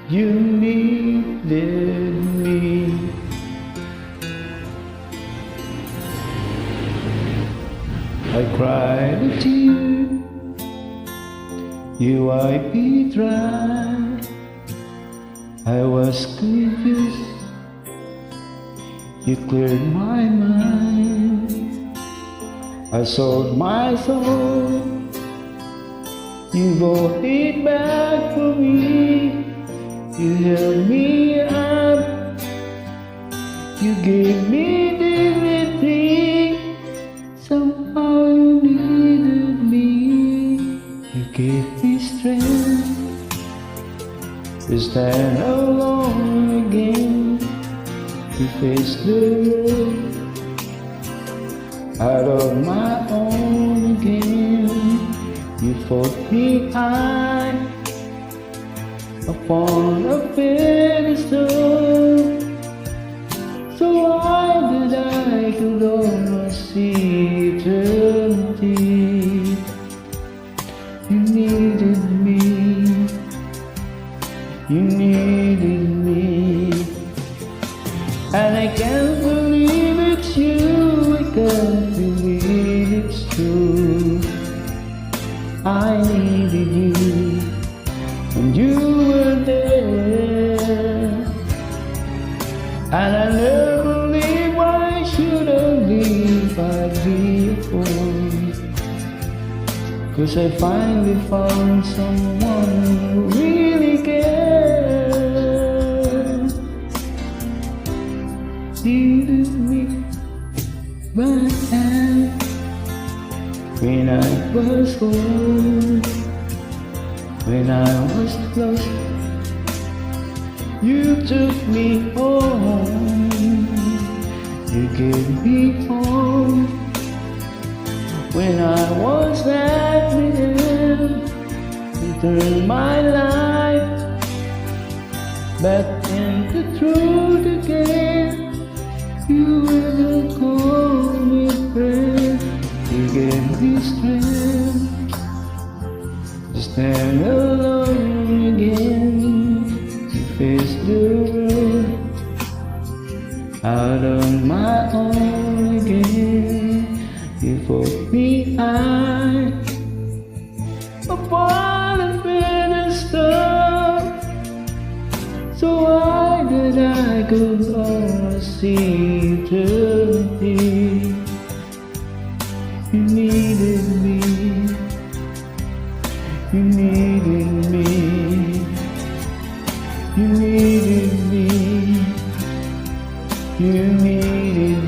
You needed me. I cried a tear, you wiped it dry. I was confused, you cleared my mind. I sold my soul, you bought it back for me. You held me up, you gave me dignity. Somehow you needed me. You gave me strength to stand alone again, to face the road out of my own again. You fought me high upon a pedestal, so why did I could almost see eternity? You needed me, you needed me, and I can't believe it's you, I can't believe it's true. I needed you, and you were there, and I never believed why should I leave, I'd be a fool. 'Cause I finally found someone who really cares. Needed me by hand when I was home. When I was lost, you took me home. You gave me home. When I was at the end, you turned my life back into truth again. You will call me friend. You gave me strength to stand alone again, to face the road out on my own again. You fought me high upon a pedestal, so why did I could almost see eternity? You needed me, you needed me, you needed me, you needed me.